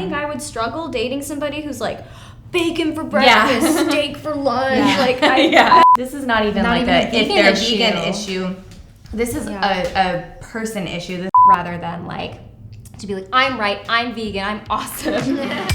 think I would struggle dating somebody who's like, bacon for breakfast, steak for lunch. Like, this is not even like a if they're vegan issue. This is a person issue, this rather than like to be like, I'm right, I'm vegan, I'm awesome.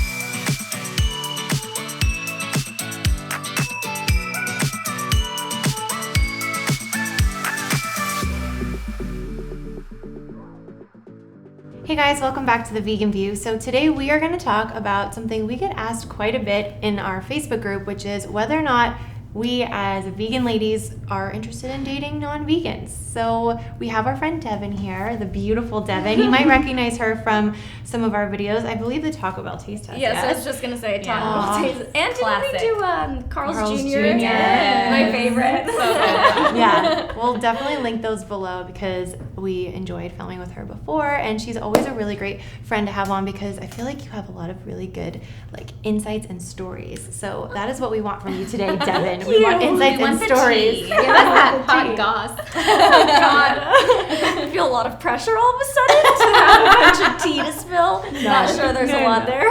Hey guys, welcome back to The Vegan View. So today we are going to talk about something we get asked quite a bit in our Facebook group, which is whether or not we as vegan ladies are interested in dating non-vegans. So we have our friend Devin here, the beautiful Devin. You might recognize her from some of our videos. I believe the Taco Bell taste test. Yes, I was just going to say Taco Bell taste. And classic. Didn't we do Carl's Jr.? Yes. My favorite. So good. Yeah, we'll definitely link those below because we enjoyed filming with her before, and she's always a really great friend to have on because I feel like you have a lot of really good like insights and stories. So that is what we want from you today, Devin. We want insights and stories. Give us that hot goss. Oh God. I feel a lot of pressure all of a sudden to have a bunch of tea to spill. Not sure there's a lot there.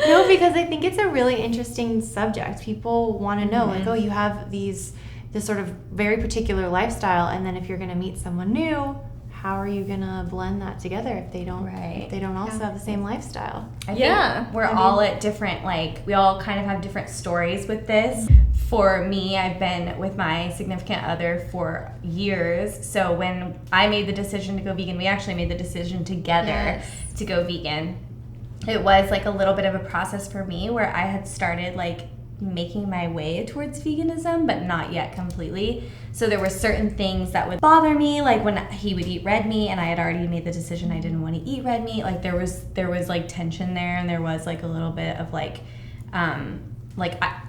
No, because I think it's a really interesting subject. People want to know, like, oh, you have this sort of very particular lifestyle, and then if you're going to meet someone new, how are you going to blend that together if they don't also have the same lifestyle? I think we're all at different, like, we all kind of have different stories with this. For me, I've been with my significant other for years. So when I made the decision to go vegan, we actually made the decision together to go vegan. It was like a little bit of a process for me where I had started like making my way towards veganism, but not yet completely. So there were certain things that would bother me, like when he would eat red meat and I had already made the decision I didn't want to eat red meat. Like there was like tension there, and there was like a little bit of like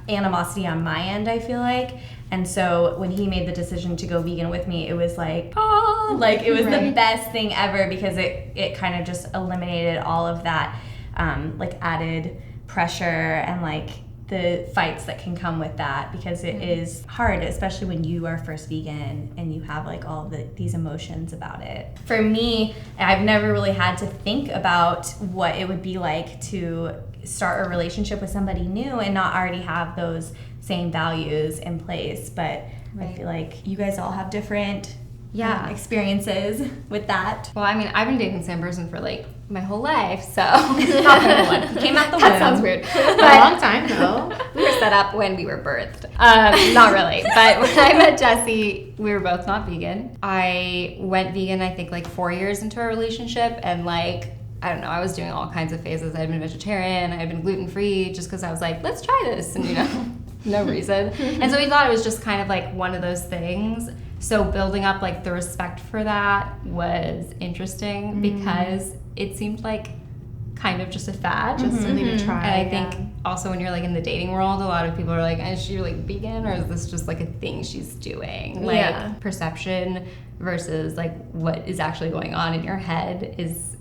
animosity on my end, I feel like. And so when he made the decision to go vegan with me, it was like, it was the best thing ever because it kind of just eliminated all of that like added pressure and like the fights that can come with that, because it is hard, especially when you are first vegan and you have like all these emotions about it. For me, I've never really had to think about what it would be like to start a relationship with somebody new and not already have those same values in place. But I feel like you guys all have different experiences with that. Well, I mean, I've been dating the same person for like my whole life, so not my whole life. Came out the womb. That sounds weird. But a long time though. We were set up when we were birthed. Not really, but when I met Jesse, we were both not vegan. I went vegan, I think, like 4 years into our relationship, and like, I don't know, I was doing all kinds of phases. I had been vegetarian, I had been gluten-free, just because I was like, let's try this, and you know, no reason. And so we thought it was just kind of like one of those things. So building up like the respect for that was interesting because it seemed like kind of just a fad. Just something to try. And I think also when you're like in the dating world, a lot of people are like, is she like vegan, or is this just like a thing she's doing? Like perception versus like what is actually going on in your head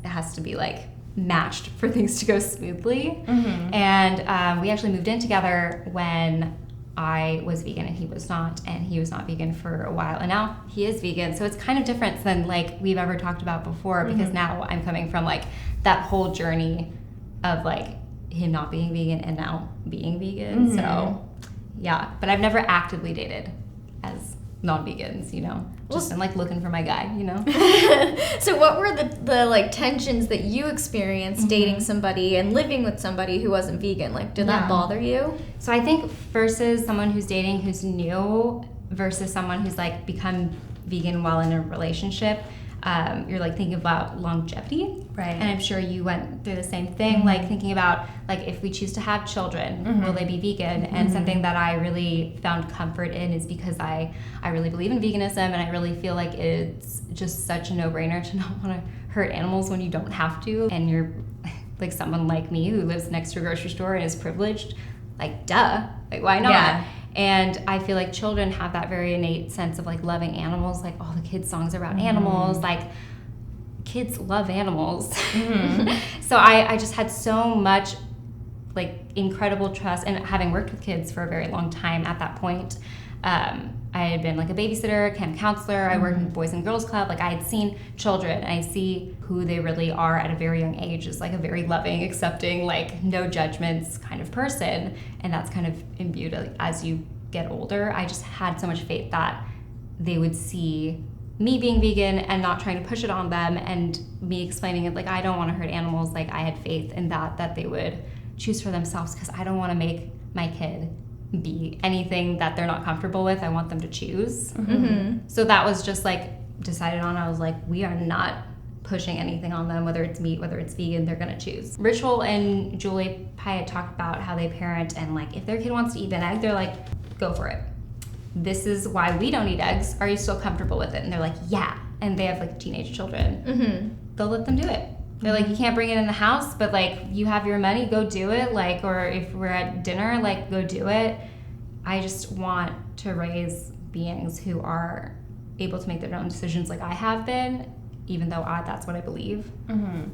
has to be like matched for things to go smoothly. And we actually moved in together when I was vegan and he was not vegan for a while, and now he is vegan. So it's kind of different than like we've ever talked about before, because now I'm coming from like that whole journey of like him not being vegan and now being vegan. So yeah, but I've never actively dated as non-vegans, you know, just been like looking for my guy, you know. So what were the like tensions that you experienced dating somebody and living with somebody who wasn't vegan? Like, did that bother you? So I think versus someone who's dating who's new versus someone who's like become vegan while in a relationship, you're like thinking about longevity. Right. And I'm sure you went through the same thing, like thinking about like if we choose to have children, will they be vegan? And something that I really found comfort in is because I really believe in veganism, and I really feel like it's just such a no-brainer to not want to hurt animals when you don't have to. And you're like someone like me who lives next to a grocery store and is privileged, like duh, like why not? Yeah. And I feel like children have that very innate sense of like loving animals, like all the kids' songs are about animals, like kids love animals. So I just had so much like incredible trust, and having worked with kids for a very long time at that point, I had been like a babysitter, camp counselor. I worked in Boys and Girls Club. Like I had seen children, and I see who they really are at a very young age as like a very loving, accepting, like no judgments kind of person. And that's kind of imbued as you get older. I just had so much faith that they would see me being vegan and not trying to push it on them, and me explaining it like I don't want to hurt animals. Like I had faith in that they would choose for themselves, because I don't want to make my kid be anything that they're not comfortable with. I want them to choose. So that was just like decided on. I was like, we are not pushing anything on them, whether it's meat, whether it's vegan, they're gonna choose. Rachel and Julie Pye had talked about how they parent, and like if their kid wants to eat an egg, they're like, go for it. This is why we don't eat eggs. Are you still comfortable with it? And they're like, yeah. And they have like teenage children. They'll let them do it. They're like, you can't bring it in the house, but like you have your money, go do it. Like, or if we're at dinner, like go do it. I just want to raise beings who are able to make their own decisions like I have been, even though that's what I believe.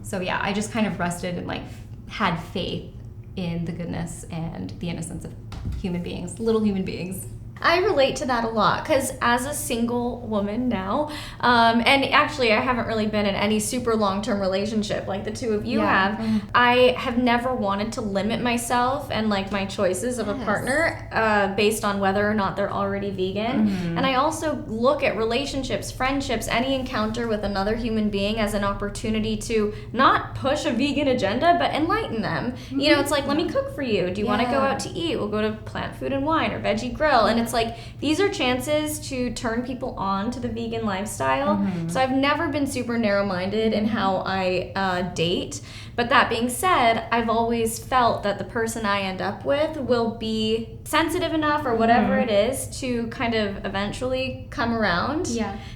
So yeah, I just kind of rested and like had faith in the goodness and the innocence of human beings, little human beings. I relate to that a lot, because as a single woman now, and actually I haven't really been in any super long-term relationship like the two of you have, I have never wanted to limit myself and like my choices of a partner based on whether or not they're already vegan. And I also look at relationships, friendships, any encounter with another human being as an opportunity to not push a vegan agenda, but enlighten them. You know, it's like, let me cook for you. Do you want to go out to eat? We'll go to Plant Food and Wine or Veggie Grill. And it's like, these are chances to turn people on to the vegan lifestyle. So I've never been super narrow-minded in how I date. But that being said, I've always felt that the person I end up with will be sensitive enough or whatever it is to kind of eventually come around.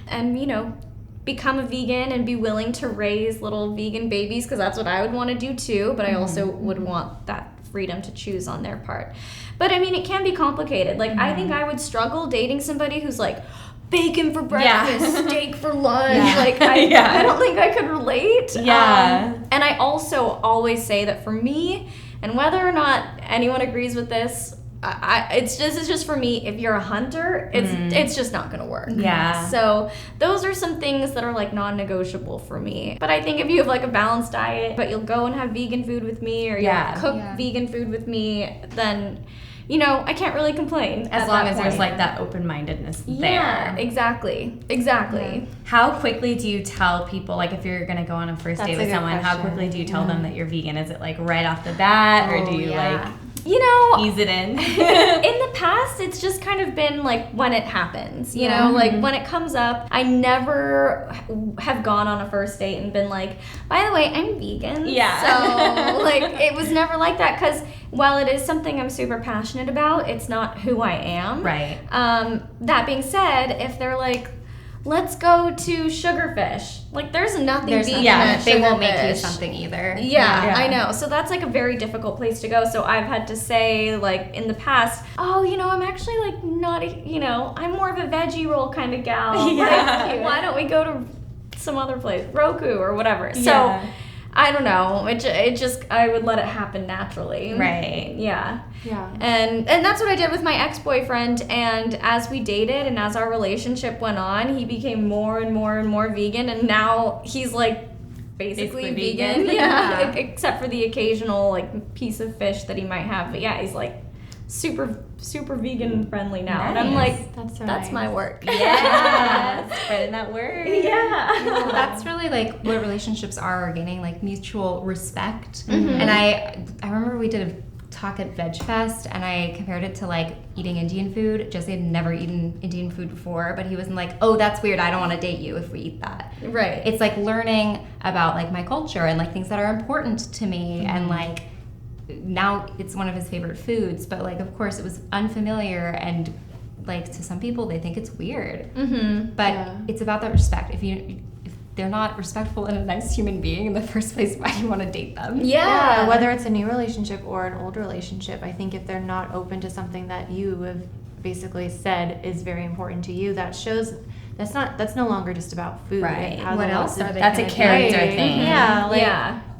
And, you know, become a vegan and be willing to raise little vegan babies, because that's what I would want to do too. But I also would want that freedom to choose on their part. But I mean, it can be complicated. Like, I think I would struggle dating somebody who's like, bacon for breakfast, steak for lunch. Like, I don't think I could relate. And I also always say that for me, and whether or not anyone agrees with this, it's just for me, if you're a hunter, it's just not gonna work. So those are some things that are like non-negotiable for me. But I think if you have like a balanced diet, but you'll go and have vegan food with me, or you'll cook vegan food with me, then, you know, I can't really complain. As long as there's like that open-mindedness there. Yeah, exactly. How quickly do you tell people, like if you're gonna go on a first date with someone, how quickly do you tell them that you're vegan? Is it like right off the bat, or do you like... You know, ease it in. In the past, it's just kind of been like when it happens, you know, like when it comes up. I never have gone on a first date and been like, by the way, I'm vegan. So like, it was never like that, because while it is something I'm super passionate about, it's not who I am. That being said, if they're like, let's go to Sugarfish. Like, there's nothing vegan at they won't Sugarfish. make you something either. I know. So that's like a very difficult place to go. So I've had to say, like, in the past, oh, you know, I'm actually like not, you know, I'm more of a veggie roll kind of gal. Like, why don't we go to some other place, Roku or whatever. So I don't know. It just, I would let it happen naturally. And that's what I did with my ex-boyfriend. And as we dated and as our relationship went on, he became more and more and more vegan. And now he's like basically vegan. Except for the occasional like piece of fish that he might have. But he's like super vegan friendly now. And I'm like, that's my work. Spreading that word. That's really like what relationships are gaining, like mutual respect. And I remember we did a talk at Veg Fest, and I compared it to like eating Indian food. Jesse had never eaten Indian food before, but he wasn't like, oh, that's weird, I don't want to date you if we eat that. It's like learning about like my culture and like things that are important to me. And like now it's one of his favorite foods, but like of course it was unfamiliar, and like to some people they think it's weird. But it's about that respect. If they're not respectful and a nice human being in the first place, why do you want to date them? Whether it's a new relationship or an old relationship, I think if they're not open to something that you have basically said is very important to you, that shows that's no longer just about food. What else are they? That's a character thing.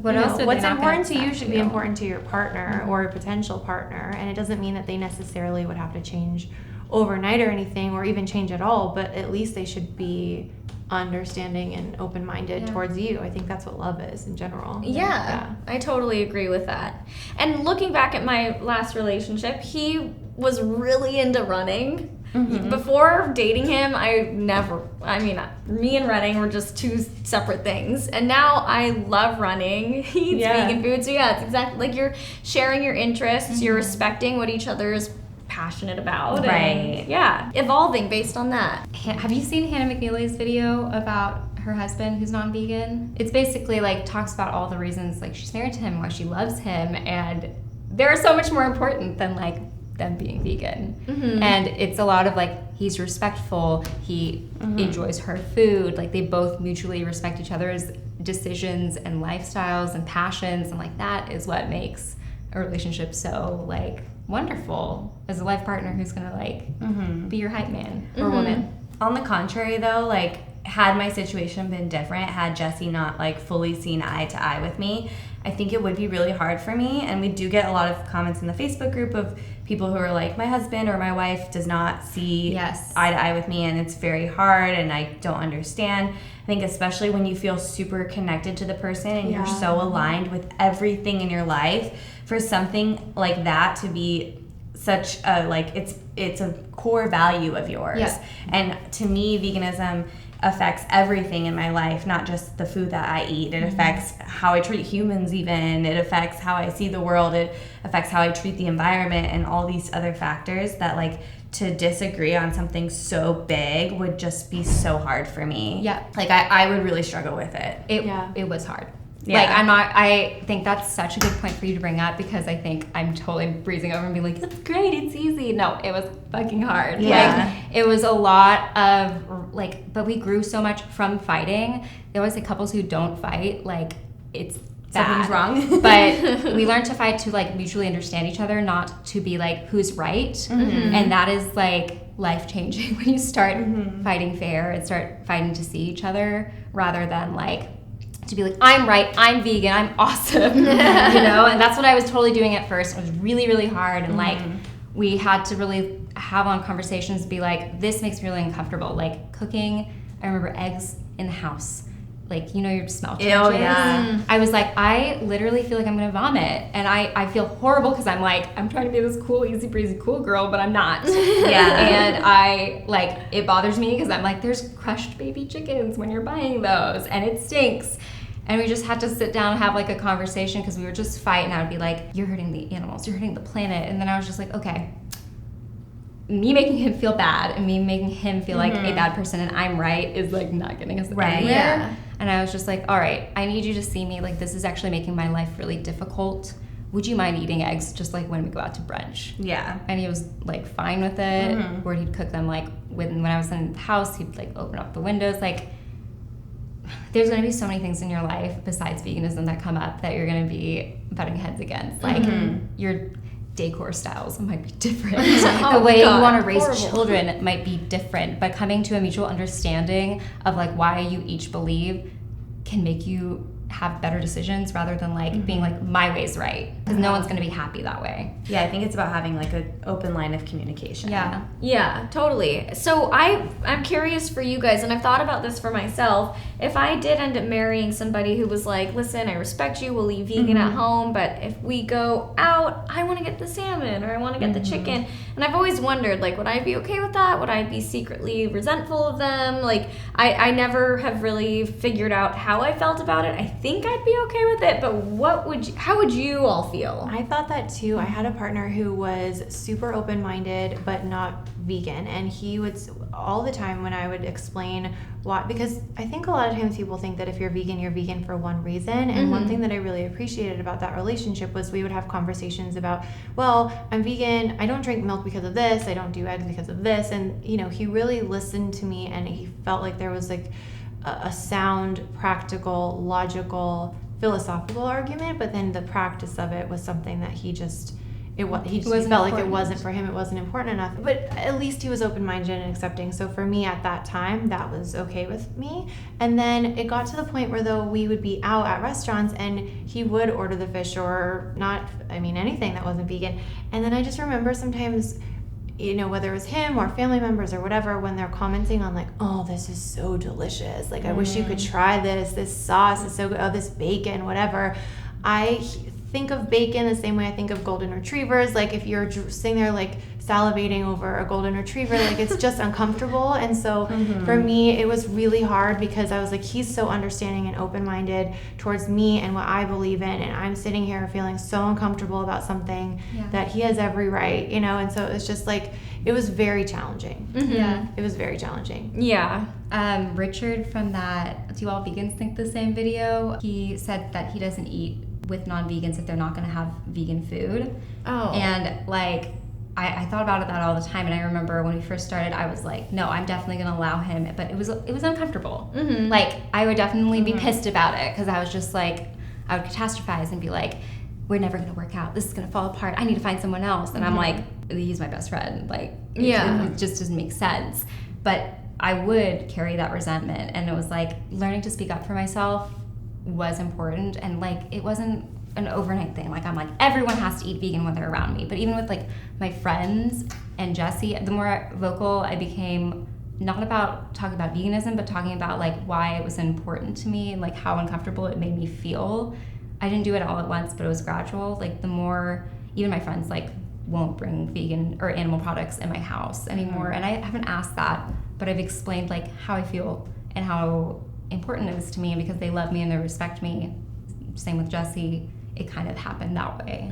What else? What's important to you should be important to your partner or a potential partner, and it doesn't mean that they necessarily would have to change overnight or anything, or even change at all, but at least they should be understanding and open-minded towards you. I think that's what love is in general. Yeah, I totally agree with that. And looking back at my last relationship, he was really into running. Before dating him, me and running were just two separate things. And now I love running. He eats vegan food. So yeah, it's exactly like you're sharing your interests, you're respecting what each other is passionate about. Right. And evolving based on that. Have you seen Hannah McNeely's video about her husband who's non-vegan? It's basically like talks about all the reasons like she's married to him, why she loves him, and they're so much more important than like them being vegan. And it's a lot of like, he's respectful, he enjoys her food, like they both mutually respect each other's decisions and lifestyles and passions, and like that is what makes a relationship so like wonderful as a life partner who's gonna like be your hype man or woman. On the contrary though, like had my situation been different, had Jesse not like fully seen eye to eye with me, I think it would be really hard for me. And we do get a lot of comments in the Facebook group of people who are like, my husband or my wife does not see eye to eye with me, and it's very hard and I don't understand. I think especially when you feel super connected to the person and you're so aligned with everything in your life, for something like that to be such a like it's a core value of yours. And to me, veganism affects everything in my life, not just the food that I eat. It affects how I treat humans even. It affects how I see the world. It affects how I treat the environment and all these other factors that like to disagree on something so big would just be so hard for me. Like I would really struggle with it. It was hard. Like I think that's such a good point for you to bring up, because I think I'm totally breezing over and being like, it's great, it's easy. No, it was fucking hard. Like it was a lot of like, but we grew so much from fighting. They always say couples who don't fight, like it's bad. Something's wrong. But we learned to fight to like mutually understand each other, not to be like who's right. And that is like life-changing when you start fighting fair and start fighting to see each other, rather than like to be like, I'm right, I'm vegan, I'm awesome, you know? And that's what I was totally doing at first. It was really, really hard. And like, we had to really have on conversations, be like, this makes me really uncomfortable. Like cooking, I remember eggs in the house. Like, you know, your smell changes. I was like, I literally feel like I'm gonna vomit. And I feel horrible because I'm like, I'm trying to be this cool, easy breezy, cool girl, but I'm not. And I, like, it bothers me because I'm like, there's crushed baby chickens when you're buying those, and it stinks. And we just had to sit down and have like a conversation, because we were just fighting. I would be like, you're hurting the animals, you're hurting the planet. And then I was just like, okay, me making him feel bad and me making him feel like a bad person and I'm right is like not getting us anywhere. And I was just like, all right, I need you to see me, like this is actually making my life really difficult. Would you mind eating eggs just like when we go out to brunch? And he was like fine with it. Or he'd cook them like when I was in the house, he'd like open up the windows. Like there's going to be so many things in your life besides veganism that come up that you're going to be butting heads against. Like your decor styles might be different. The way you want to raise children might be different. But coming to a mutual understanding of like why you each believe can make you have better decisions, rather than like being like my way's right, because no one's going to be happy that way. I think it's about having like an open line of communication. Yeah, totally. So I'm curious for you guys, and I've thought about this for myself. If I did end up marrying somebody who was like, listen, I respect you, we'll eat vegan at home, but if we go out, I want to get the salmon or I want to get the chicken. And I've always wondered, like, would I be okay with that? Would I be secretly resentful of them? Like, I never have really figured out how I felt about it. I think I'd be okay with it, but how would you all feel? I thought that too. I had a partner who was super open-minded but not vegan, and he would all the time when I would explain why, because I think a lot of times people think that if you're vegan for one reason. And one thing that I really appreciated about that relationship was we would have conversations about, well, I'm vegan, I don't drink milk because of this, I don't do eggs because of this. And you know, he really listened to me, and he felt like there was like a sound, practical, logical, philosophical argument, but then the practice of it was something that he just felt like it wasn't for him, it wasn't important enough. But at least he was open-minded and accepting. So for me at that time, that was okay with me. And then it got to the point where though we would be out at restaurants and he would order the fish or anything that wasn't vegan. And then I just remember sometimes you know, whether it was him or family members or whatever, when they're commenting on like, oh, this is so delicious. Like, I wish you could try this. This sauce is so good. Oh, this bacon, whatever. I think of bacon the same way I think of golden retrievers. Like, if you're sitting there like salivating over a golden retriever, like, it's just uncomfortable. And so for me, it was really hard because I was like, he's so understanding and open-minded towards me and what I believe in, and I'm sitting here feeling so uncomfortable about something that he has every right, you know. And so it was just like, it was very challenging. Yeah, it was very challenging. Yeah. Richard from that Do All Vegans Think the Same video, he said that he doesn't eat with non-vegans if they're not going to have vegan food. And like, I thought about that all the time, and I remember when we first started, I was like, no, I'm definitely going to allow him, but it was uncomfortable. Like, I would definitely be pissed about it, because I was just like, I would catastrophize and be like, we're never going to work out, this is going to fall apart, I need to find someone else. And I'm like, he's my best friend, like, it just doesn't make sense. But I would carry that resentment, and it was like, learning to speak up for myself was important. And like, it wasn't an overnight thing. Like, I'm like, everyone has to eat vegan when they're around me. But even with like my friends and Jesse, the more vocal I became, not about talking about veganism, but talking about like why it was important to me and like how uncomfortable it made me feel. I didn't do it all at once, but it was gradual. Like, the more, even my friends like won't bring vegan or animal products in my house anymore. And I haven't asked that, but I've explained like how I feel and how important it is to me, and because they love me and they respect me. Same with Jesse, it kind of happened that way.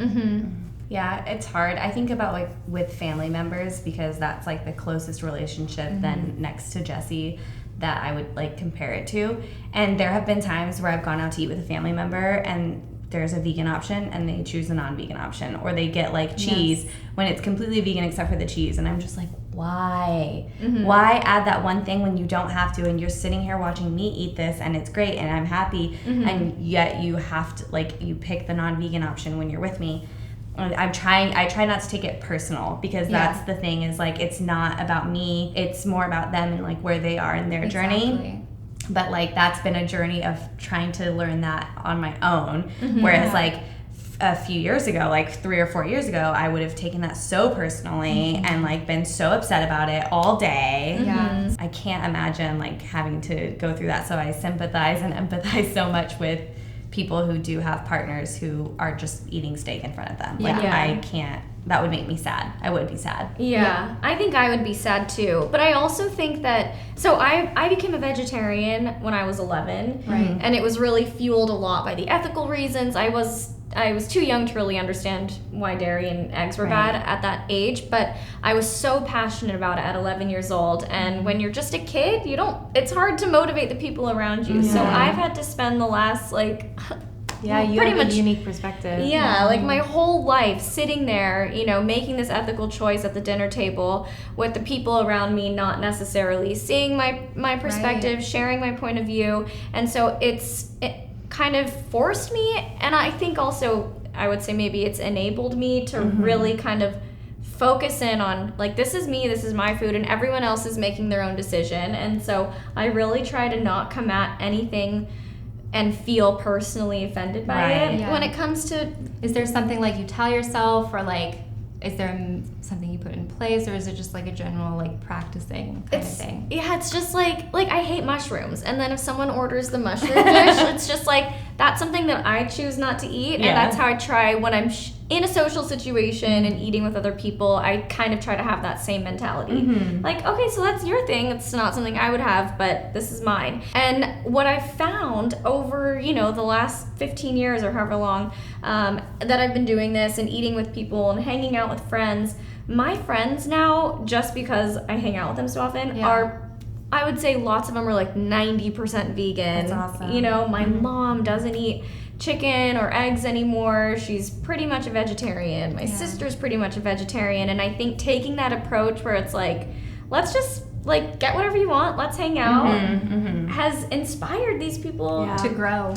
Yeah, it's hard. I think about like with family members, because that's like the closest relationship then next to Jesse that I would like compare it to. And there have been times where I've gone out to eat with a family member and there's a vegan option and they choose a non-vegan option, or they get like cheese when it's completely vegan except for the cheese, and I'm just like, why? Why add that one thing when you don't have to, and you're sitting here watching me eat this and it's great and I'm happy, and yet you have to, like, you pick the non-vegan option when you're with me. I try not to take it personal, because that's the thing, is like, it's not about me, it's more about them and like where they are in their journey. But like, that's been a journey of trying to learn that on my own. Whereas like a few years ago, like 3 or 4 years ago, I would have taken that so personally and like been so upset about it all day. I can't imagine like having to go through that. So I sympathize and empathize so much with people who do have partners who are just eating steak in front of them. Like, I can't, that would make me sad. I would be sad. Yeah, I think I would be sad too. But I also think that, so I became a vegetarian when I was 11. And it was really fueled a lot by the ethical reasons. I was too young to really understand why dairy and eggs were bad at that age, but I was so passionate about it at 11 years old. And when you're just a kid, it's hard to motivate the people around you. So I've had to spend the last like you pretty have much a unique perspective. like my whole life sitting there, you know, making this ethical choice at the dinner table with the people around me not necessarily seeing my perspective, sharing my point of view. And so it kind of forced me, and I think also I would say maybe it's enabled me to really kind of focus in on like, this is me, this is my food, and everyone else is making their own decision. And so I really try to not come at anything and feel personally offended by it when it comes to. Is there something like you tell yourself, or like, is there something you put in place, or is it just like a general like practicing kind of thing? Yeah, it's just like I hate mushrooms, and then if someone orders the mushroom dish, it's just like, that's something that I choose not to eat, and that's how I try when I'm in a social situation and eating with other people. I kind of try to have that same mentality. Like, okay, so that's your thing, it's not something I would have, but this is mine. And what I've found over, you know, the last 15 years or however long that I've been doing this and eating with people and hanging out with friends, my friends now, just because I hang out with them so often, are, I would say lots of them are like 90% vegan. That's awesome. You know, my mom doesn't eat chicken or eggs anymore. She's pretty much a vegetarian. My sister's pretty much a vegetarian. And I think taking that approach where it's like, let's just like get whatever you want, let's hang out, has inspired these people to grow.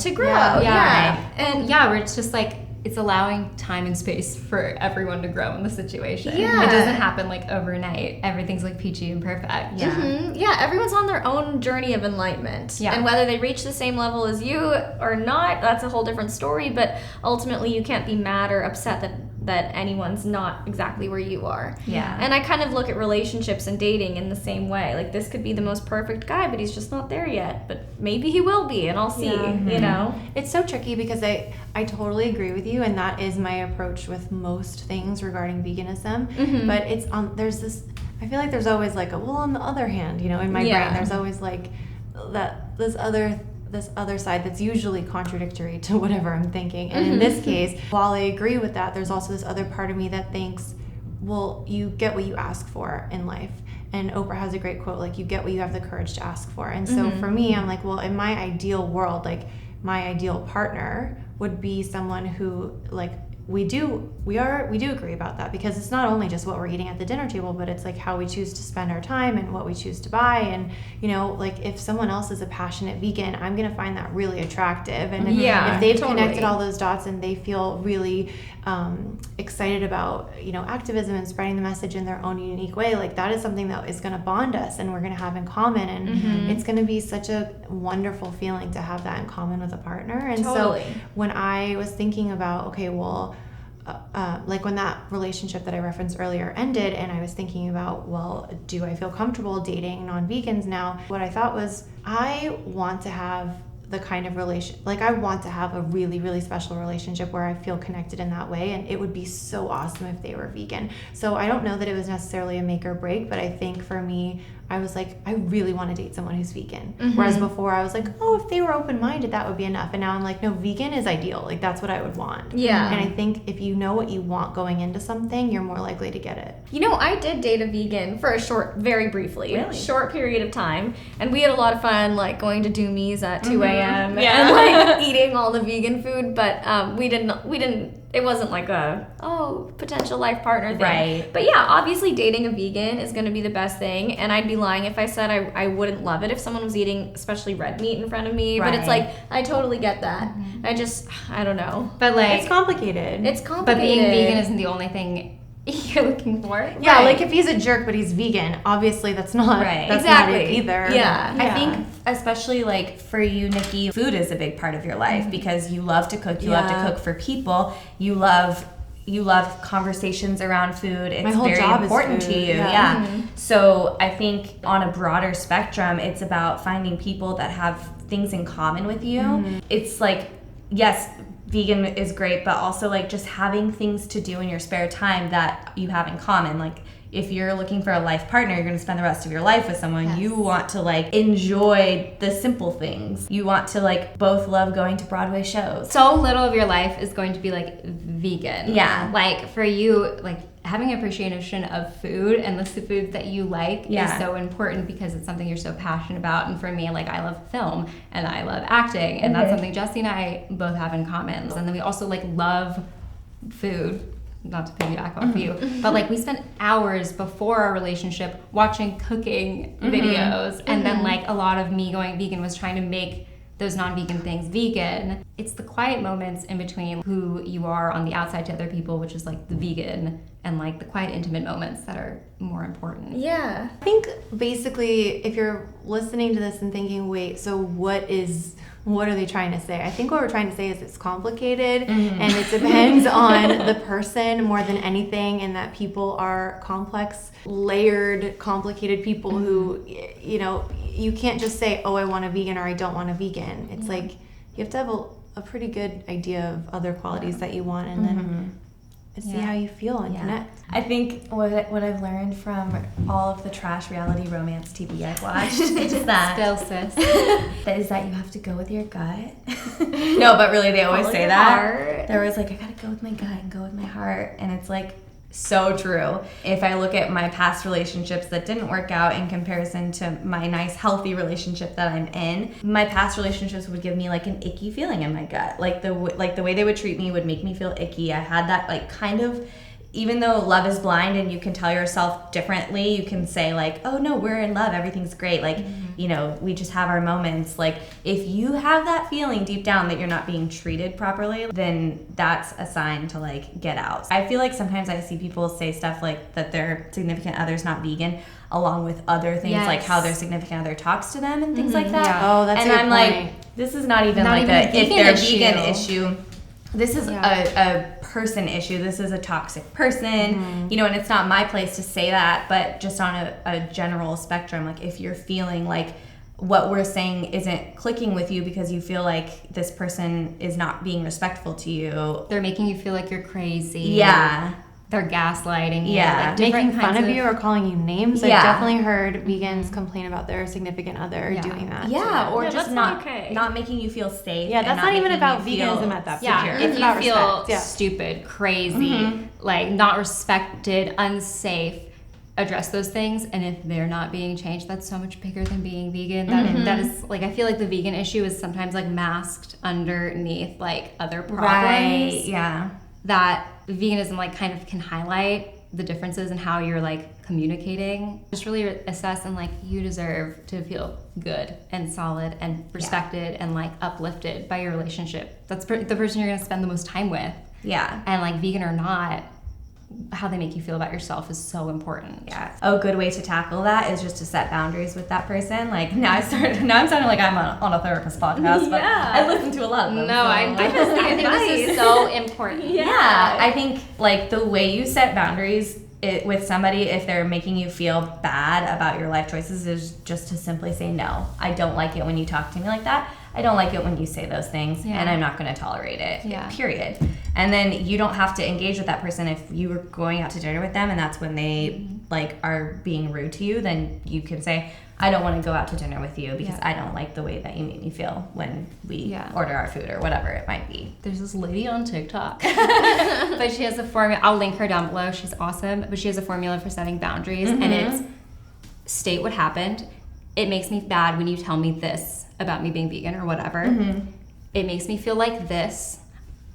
And where it's just like, it's allowing time and space for everyone to grow in the situation. It doesn't happen like overnight. Everything's like peachy and perfect. Everyone's on their own journey of enlightenment. And whether they reach the same level as you or not, that's a whole different story. But ultimately, you can't be mad or upset that anyone's not exactly where you are. Yeah. And I kind of look at relationships and dating in the same way. Like, this could be the most perfect guy, but he's just not there yet. But maybe he will be, and I'll see, you know? It's so tricky because I totally agree with you, and that is my approach with most things regarding veganism. But it's there's this, I feel like there's always like on the other hand, you know, in my brain, there's always like this other side that's usually contradictory to whatever I'm thinking. And in this case, while I agree with that, there's also this other part of me that thinks, well, you get what you ask for in life. And Oprah has a great quote, like, you get what you have the courage to ask for. And so for me, I'm like, well, in my ideal world, like, my ideal partner would be someone who, like, we do agree about that, because it's not only just what we're eating at the dinner table, but it's like how we choose to spend our time and what we choose to buy. And, you know, like, if someone else is a passionate vegan, I'm going to find that really attractive. And if they've connected all those dots and they feel really excited about, you know, activism and spreading the message in their own unique way, like, that is something that is going to bond us and we're going to have in common. And it's going to be such a wonderful feeling to have that in common with a partner. And so when I was thinking about, okay, well, like when that relationship that I referenced earlier ended, and I was thinking about, well, do I feel comfortable dating non-vegans now? What I thought was, I want to have the kind of I want to have a really, really special relationship where I feel connected in that way, and it would be so awesome if they were vegan. So I don't know that it was necessarily a make or break, but I think for me, I was like, I really want to date someone who's vegan. Whereas before I was like, oh, if they were open-minded, that would be enough. And now I'm like, no, vegan is ideal. Like, that's what I would want. Yeah. And I think if you know what you want going into something, you're more likely to get it. You know, I did date a vegan for very briefly, short period of time. And we had a lot of fun, like, going to Doomies at 2 a.m. and, like, eating all the vegan food. But we didn't, it wasn't like a, potential life partner thing. Right. But yeah, obviously dating a vegan is going to be the best thing. And I'd be lying if I said I wouldn't love it if someone was eating especially red meat in front of me. Right. But it's like, I totally get that. I don't know. But like, it's complicated. But being vegan isn't the only thing you're looking for. Yeah, like if he's a jerk but he's vegan, obviously that's not not it either. Yeah. I think especially like for you, Nikki, food is a big part of your life because you love to cook. You love to cook for people. You love conversations around food. It's very important to you. Yeah. So I think on a broader spectrum, it's about finding people that have things in common with you. It's like, yes, vegan is great, but also like just having things to do in your spare time that you have in common. Like, if you're looking for a life partner, you're going to spend the rest of your life with someone. You want to like enjoy the simple things. You want to like both love going to Broadway shows. So little of your life is going to be like vegan. Yeah. Like for you, like having appreciation of food and lists of foods that you like is so important because it's something you're so passionate about. And for me, like I love film and I love acting, and that's something Jesse and I both have in common. And then we also like love food. Not to piggyback off you, but like we spent hours before our relationship watching cooking videos, and then like a lot of me going vegan was trying to make those non-vegan things vegan. It's the quiet moments in between who you are on the outside to other people, which is like the vegan, and like the quiet intimate moments that are more important. Yeah. I think basically if you're listening to this and thinking, wait, so what are they trying to say? I think what we're trying to say is it's complicated and it depends on the person more than anything, and that people are complex, layered, complicated people who, you know, you can't just say, oh, I want a vegan or I don't want a vegan. It's like you have to have a pretty good idea of other qualities that you want, and then see how you feel and connect. I think what I've learned from all of the trash reality romance TV I've watched is that Spill, sis. is that you have to go with your gut. No, but really they always say that. They're always like, I gotta go with my gut and go with my heart, and it's like so true. If I look at my past relationships that didn't work out in comparison to my nice healthy relationship that I'm in, my past relationships would give me like an icky feeling in my gut. Like the way they would treat me would make me feel icky. I had that like kind of, even though love is blind and you can tell yourself differently, you can say like, oh no, we're in love, everything's great, like, you know, we just have our moments. Like, if you have that feeling deep down that you're not being treated properly, then that's a sign to like get out. I feel like sometimes I see people say stuff like that their significant other's not vegan, along with other things like how their significant other talks to them and things like that. Yeah. Oh, that's a good point. Like, this is not even like if they're vegan issue. this is a person issue. This is a toxic person, you know, and it's not my place to say that, but just on a general spectrum, like if you're feeling like what we're saying isn't clicking with you because you feel like this person is not being respectful to you. They're making you feel like you're crazy. Yeah. They're gaslighting you. Yeah. Like Making fun of you or calling you names. Yeah. I've definitely heard vegans complain about their significant other doing that. Yeah, or just that's not making you feel safe. Yeah, that's not even making about you feel veganism at that point. Yeah, It's if about you feel respect. stupid, crazy, like not respected, unsafe, address those things. And if they're not being changed, that's so much bigger than being vegan. That is like, I feel like the vegan issue is sometimes like masked underneath like other problems. Right, yeah. That veganism like kind of can highlight the differences in how you're like communicating. Just really assess and like you deserve to feel good and solid and respected and like uplifted by your relationship. That's the person you're gonna spend the most time with. Yeah. And like vegan or not, how they make you feel about yourself is so important. Yeah. A good way to tackle that is just to set boundaries with that person. Like now I'm sounding like I'm on a therapist podcast, but I listen to a lot of them. No, I think this is so important. Yeah. I think like the way you set boundaries with somebody, if they're making you feel bad about your life choices, is just to simply say no. I don't like it when you talk to me like that. I don't like it when you say those things, and I'm not going to tolerate it. Yeah. Period. And then you don't have to engage with that person if you were going out to dinner with them, and that's when they like are being rude to you. Then you can say, I don't want to go out to dinner with you because I don't like the way that you make me feel when we order our food or whatever it might be. There's this lady on TikTok, but she has a formula. I'll link her down below. She's awesome, but she has a formula for setting boundaries, and it's state what happened. It makes me bad when you tell me this about me being vegan or whatever. It makes me feel like this.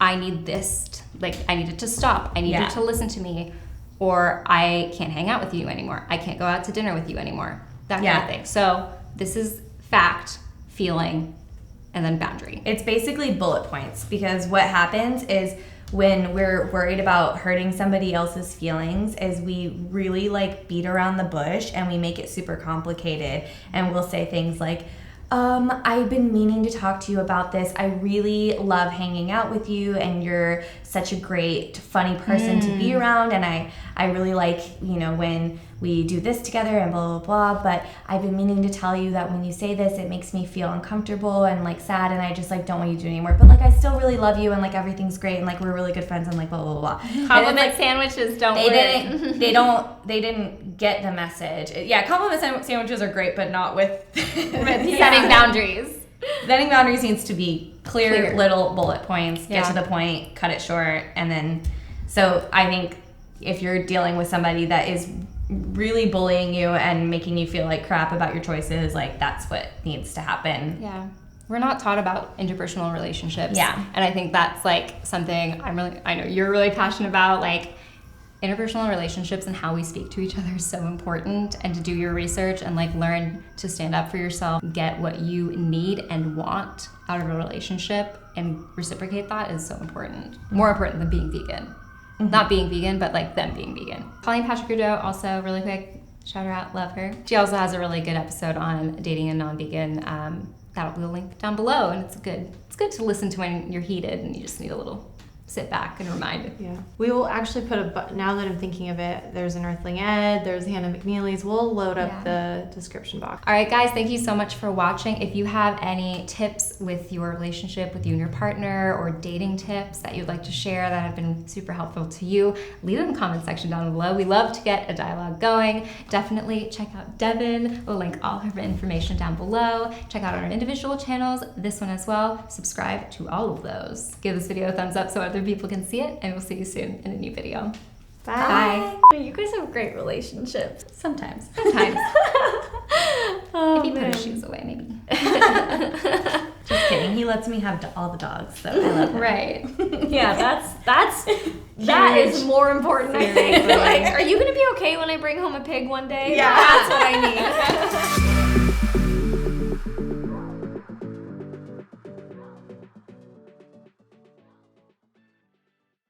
I need this. I need it to stop. I need you to listen to me, or I can't hang out with you anymore. I can't go out to dinner with you anymore. That kind of thing. So this is fact, feeling, and then boundary. It's basically bullet points, because what happens is when we're worried about hurting somebody else's feelings is we really like beat around the bush and we make it super complicated, and we'll say things like, I've been meaning to talk to you about this. I really love hanging out with you, and you're such a great, funny person to be around, and I really like, when we do this together and blah, blah, blah, but I've been meaning to tell you that when you say this, it makes me feel uncomfortable and like sad, and I just like don't want you to do it anymore, but like I still really love you, and like everything's great, and like we're really good friends, and like blah, blah, blah. Compliment sandwiches don't work. They didn't get the message. Compliment sandwiches are great, but not with setting boundaries. Setting boundaries needs to be clear little bullet points, get to the point, cut it short, and then, so I think if you're dealing with somebody that is really bullying you and making you feel like crap about your choices, like that's what needs to happen. Yeah. We're not taught about interpersonal relationships. Yeah. And I think that's like something I know you're really passionate about, like interpersonal relationships and how we speak to each other is so important, and to do your research and like learn to stand up for yourself, get what you need and want out of a relationship and reciprocate that is so important. More important than being vegan. Not being vegan, but like them being vegan. Colleen Patrick Rudeau, also really quick, shout her out, love her. She also has a really good episode on dating a non-vegan that we'll link down below, and it's good to listen to when you're heated and you just need a little sit back and remind. Yeah. We will actually put now that I'm thinking of it, there's an Earthling Ed, there's Hannah McNeely's. We'll load up the description box. All right, guys, thank you so much for watching. If you have any tips with your relationship with you and your partner, or dating tips that you'd like to share that have been super helpful to you, leave them in the comment section down below. We love to get a dialogue going. Definitely check out Devin. We'll link all her information down below. Check out our individual channels, this one as well. Subscribe to all of those. Give this video a thumbs up so other people can see it, and we'll see you soon in a new video. Bye. You guys have great relationships. Sometimes. Oh, If you put man. his shoes away, maybe. Just kidding. He lets me have all the dogs, so I love him. Right. Yeah, that is more important, I think. Like, are you gonna be okay when I bring home a pig one day? Yeah. That's what I need.